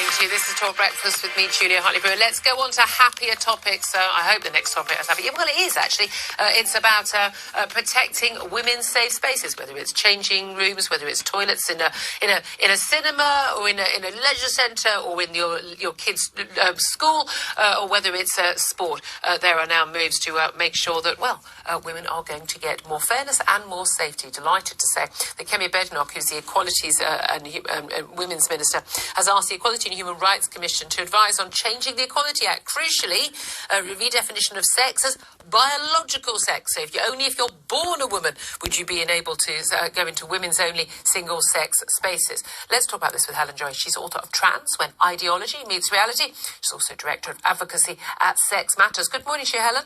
to you. This is Talk Breakfast with me, Julia Hartley Brewer. Let's go on to happier topics. I hope the next topic is happy. Well, it is actually. It's about protecting women's safe spaces, whether it's changing rooms, whether it's toilets in a cinema or in a leisure centre or in your kids' school, or whether it's sport. There are now moves to make sure that women are going to get more fairness and more safety. Delighted to say that Kemi Badenoch, who's the Equalities and Women's Minister, has asked the Equality and Human Rights Commission to advise on changing the Equality Act. Crucially, a redefinition of sex as biological sex. So if you're born a woman, would you be enabled to go into women's only single-sex spaces? Let's talk about this with Helen Joyce. She's author of Trans, When Ideology Meets Reality. She's also Director of Advocacy at Sex Matters. Good morning to you, Helen.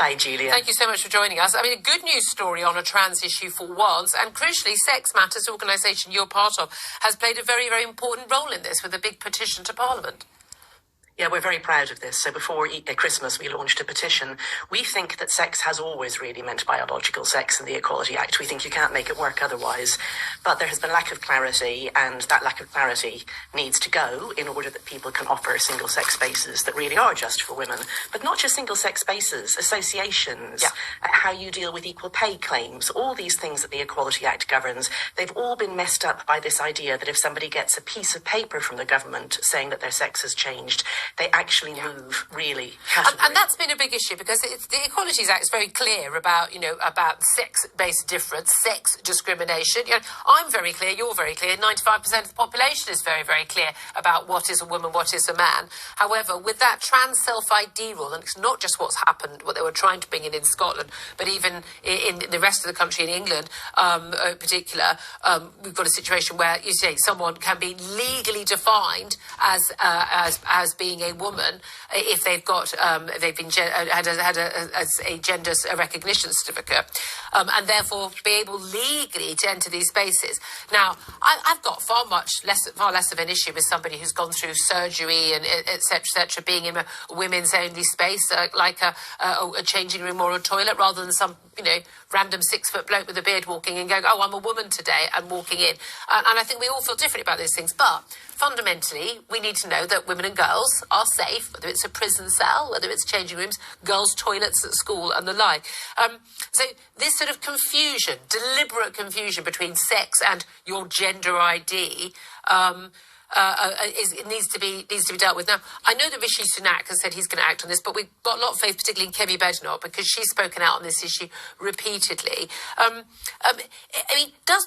Hi, Julia. Thank you so much for joining us. I mean, a good news story on a trans issue for once. And crucially, Sex Matters, the organisation you're part of, has played a very, very important role in this with a big petition to Parliament. Yeah, we're very proud of this. So before Christmas, we launched a petition. We think that sex has always really meant biological sex in the Equality Act. We think you can't make it work otherwise. But there has been lack of clarity, and that lack of clarity needs to go in order that people can offer single-sex spaces that really are just for women. But not just single-sex spaces, associations, how you deal with equal pay claims, all these things that the Equality Act governs, they've all been messed up by this idea that if somebody gets a piece of paper from the government saying that their sex has changed, they actually move really category. And that's been a big issue because the Equalities Act is very clear about sex-based difference, sex discrimination. I'm very clear, you're very clear, 95% of the population is very, very clear about what is a woman, what is a man. However, with that trans self-ID rule, and it's not just what's happened, what they were trying to bring in Scotland, but even in the rest of the country, in England in particular, we've got a situation where you say someone can be legally defined as being a woman if they've got they've been had a gender recognition certificate, and therefore be able legally to enter these spaces. Now, I've got far less of an issue with somebody who's gone through surgery and etc. being in a women's only space like a changing room or a toilet, rather than some random 6-foot bloke with a beard walking in going, oh, I'm a woman today, and walking in. And I think we all feel differently about those things. But fundamentally, we need to know that women and girls are safe, whether it's a prison cell, whether it's changing rooms, girls' toilets at school, and the like. So this sort of confusion, deliberate confusion between sex and your gender ID, it needs to be dealt with. Now, I know that Rishi Sunak has said he's going to act on this, but we've got a lot of faith, particularly in Kemi Badenoch, because she's spoken out on this issue repeatedly.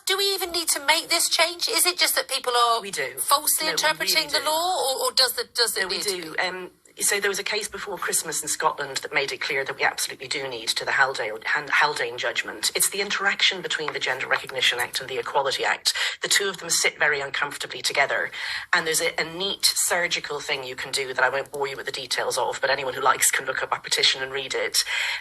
Do we even need to make this change? Is it just that people are falsely interpreting the law, or does it need to be? So there was a case before Christmas in Scotland that made it clear that we absolutely do need to the Haldane judgment. It's the interaction between the Gender Recognition Act and the Equality Act. The two of them sit very uncomfortably together. And there's a neat surgical thing you can do that I won't bore you with the details of, but anyone who likes can look up our petition and read it,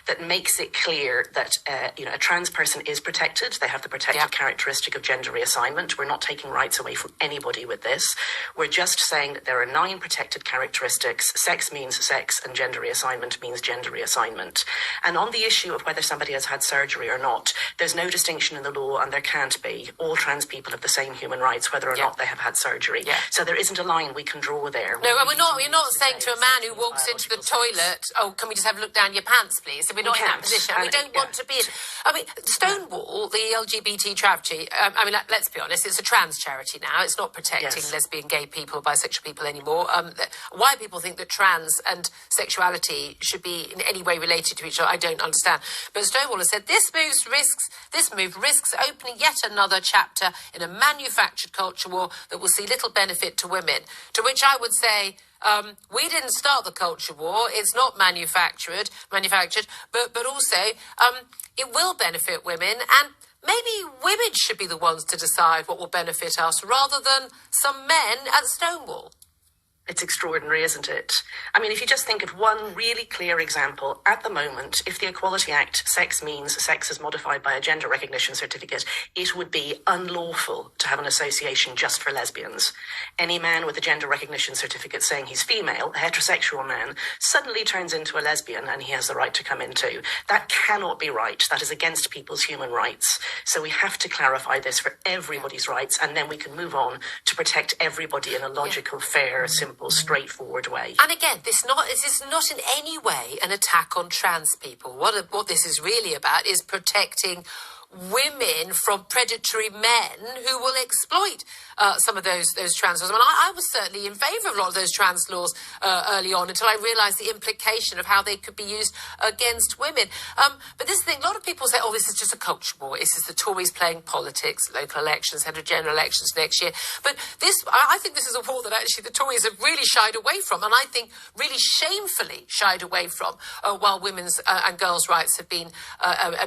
that makes it clear that a trans person is protected. They have the protected characteristic of gender reassignment. We're not taking rights away from anybody with this. We're just saying that there are 9 protected characteristics. Sex means sex and gender reassignment means gender reassignment. And on the issue of whether somebody has had surgery or not, there's no distinction in the law, and there can't be. All trans people have the same human rights, whether or not they have had surgery. So there isn't a line we can draw there. No, and we're not saying to a man who walks into the toilet, oh, can we just have a look down your pants, please? So we're not in that position. And we don't want to be in. I mean, Stonewall, the LGBT charity, let's be honest, it's a trans charity now. It's not protecting lesbian, gay people, bisexual people anymore. Why people think that trans and sexuality should be in any way related to each other, I don't understand. But Stonewall has said this move risks opening yet another chapter in a manufactured culture war that will see little benefit to women. To which I would say, we didn't start the culture war. It's not manufactured, but also it will benefit women, and maybe women should be the ones to decide what will benefit us rather than some men at Stonewall. It's extraordinary, isn't it? I mean, if you just think of one really clear example, at the moment, if the Equality Act, sex means sex is modified by a gender recognition certificate, it would be unlawful to have an association just for lesbians. Any man with a gender recognition certificate saying he's female, a heterosexual man, suddenly turns into a lesbian and he has the right to come in too. That cannot be right. That is against people's human rights. So we have to clarify this for everybody's rights, and then we can move on to protect everybody in a logical, fair, simple, straightforward way. And again, this is not in any way an attack on trans people. What this is really about is protecting women from predatory men who will exploit some of those trans laws. I mean, I was certainly in favour of a lot of those trans laws early on, until I realised the implication of how they could be used against women. But this is the thing, a lot of people say, oh, this is just a culture war. This is the Tories playing politics, local elections, head of general elections next year. But I think this is a war that actually the Tories have really shied away from, and I think really shamefully shied away from, while women's and girls' rights have been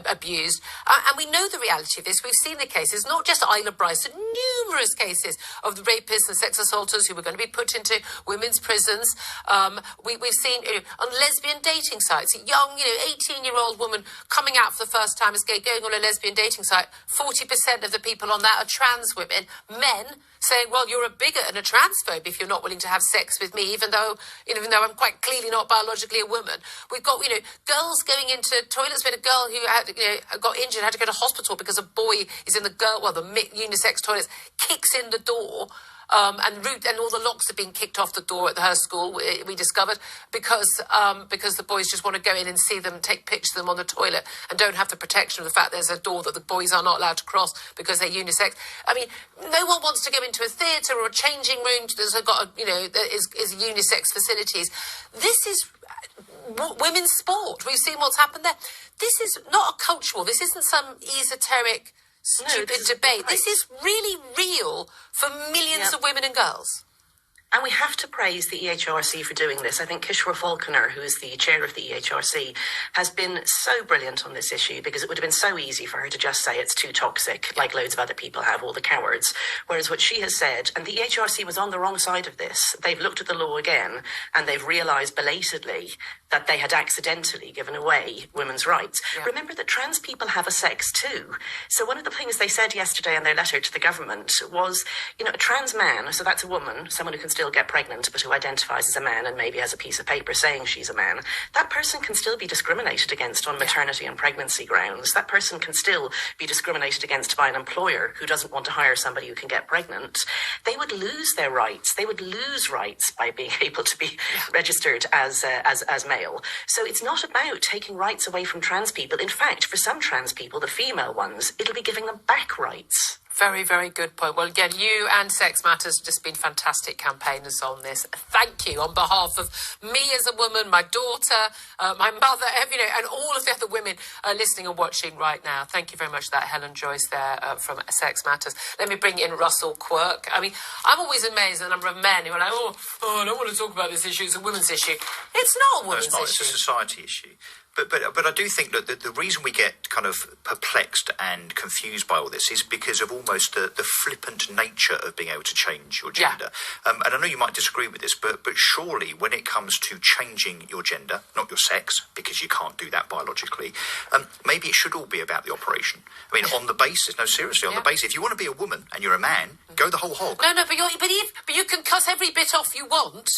abused. And we know the reality of this. We've seen the cases, not just Isla Bryson, numerous cases of the rapists and sex assaulters who were going to be put into women's prisons. We've seen on lesbian dating sites, a young, 18-year-old woman coming out for the first time as gay, going on a lesbian dating site. 40% of the people on that are trans women, men saying, well, you're a bigot and a transphobe if you're not willing to have sex with me, even though I'm quite clearly not biologically a woman. We've got, girls going into toilets. We had a girl who got injured, had to go to hospital because a boy is in the unisex toilets, kicks in the door, and all the locks have been kicked off the door at her school, we discovered, because the boys just want to go in and see them, take pictures of them on the toilet, and don't have the protection of the fact there's a door that the boys are not allowed to cross because they're unisex. I mean, no one wants to go into a theatre or a changing room that's got that is unisex facilities. This is women's sport. We've seen what's happened there. This is not a culture war. This isn't some esoteric stupid debate. This is really real for millions of women and girls. And we have to praise the EHRC for doing this. I think Kishore Falconer, who is the chair of the EHRC, has been so brilliant on this issue, because it would have been so easy for her to just say it's too toxic, like loads of other people have, all the cowards. Whereas what she has said, and the EHRC was on the wrong side of this, they've looked at the law again and they've realised belatedly that they had accidentally given away women's rights. Yeah. Remember that trans people have a sex too. So one of the things they said yesterday in their letter to the government was, a trans man, so that's a woman, someone who can still get pregnant but who identifies as a man and maybe has a piece of paper saying she's a man, that person can still be discriminated against on maternity and pregnancy grounds. That person can still be discriminated against by an employer who doesn't want to hire somebody who can get pregnant. They would lose their rights. They would lose rights by being able to be registered as male. So it's not about taking rights away from trans people. In fact, for some trans people, the female ones, it'll be giving them back rights. Very, very good point. Well, again, you and Sex Matters have just been fantastic campaigners on this. Thank you on behalf of me as a woman, my daughter, my mother, and all of the other women listening and watching right now. Thank you very much for that, Helen Joyce there from Sex Matters. Let me bring in Russell Quirk. I mean, I'm always amazed at the number of men who are like, oh, I don't want to talk about this issue. It's a women's issue. It's not a women's issue. It's a society issue. But I do think that the reason we get kind of perplexed and confused by all this is because of almost the flippant nature of being able to change your gender. Yeah. And I know you might disagree with this, but surely when it comes to changing your gender, not your sex, because you can't do that biologically, maybe it should all be about the operation. I mean, on the basis, no, seriously, on the basis, if you want to be a woman and you're a man, go the whole hog. No, but you can cut every bit off you want.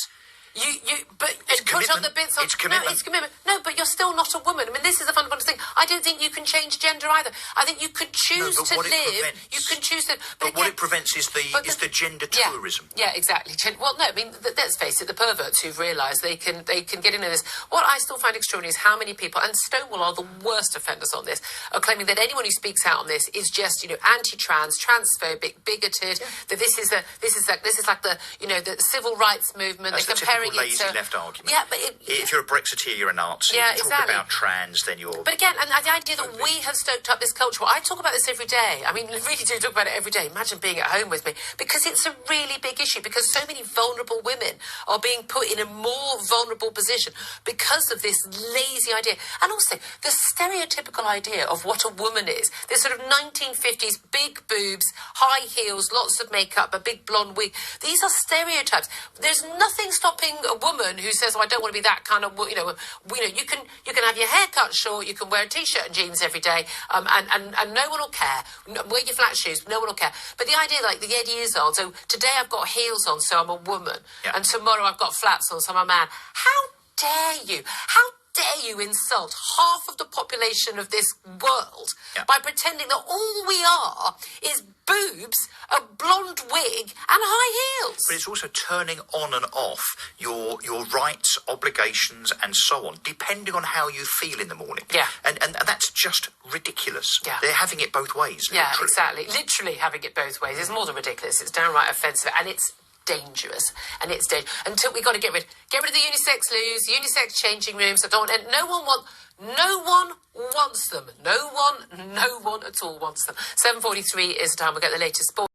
But put on the bits on. It's commitment. No, it's commitment. No, but you're still not a woman. I mean, this is a fundamental thing. I don't think you can change gender either. I think you could choose to live. You can choose to. But what it prevents is the gender tourism. Yeah, exactly. Well, no, I mean, let's face it. The perverts who've realised they can get into this. What I still find extraordinary is how many people, and Stonewall are the worst offenders on this, are claiming that anyone who speaks out on this is just anti-trans, transphobic, bigoted. Yeah. That this is like the the civil rights movement. That's they're comparing comparing your lazy it to left argument. Yeah, but if you're a Brexiteer, you're a Nazi. Yeah, if you exactly. talk about trans, then you're. But again, and the idea that we have stoked up this culture. Well, I talk about this every day. I mean, I really do talk about it every day. Imagine being at home with me, because it's a really big issue. Because so many vulnerable women are being put in a more vulnerable position because of this lazy idea, and also the stereotypical idea of what a woman is. This sort of 1950s big boobs, high heels, lots of makeup, a big blonde wig. These are stereotypes. There's nothing stopping a woman who says, "Oh, I don't want to be that kind of," you can have your hair cut short, you can wear a t-shirt and jeans every day, and no one will care. Wear your flat shoes, no one will care. But the idea, like the Eddie Izzard, so today I've got heels on, so I'm a woman, and tomorrow I've got flats on, so I'm a man. How dare you? How dare you insult half of the population of this world by pretending that all we are is boobs, a blonde wig, and high heels? But it's also turning on and off your rights, obligations, and so on, depending on how you feel in the morning. Yeah. And that's just ridiculous. Yeah. They're having it both ways. Yeah, literally. exactly. Literally having it both ways. It's more than ridiculous. It's downright offensive, and it's dangerous. And it's dangerous. Until we got to get rid of the unisex loos, unisex changing rooms. I don't want, and no one wants them. No one at all wants them. 7:43 is the time. We'll get the latest sport.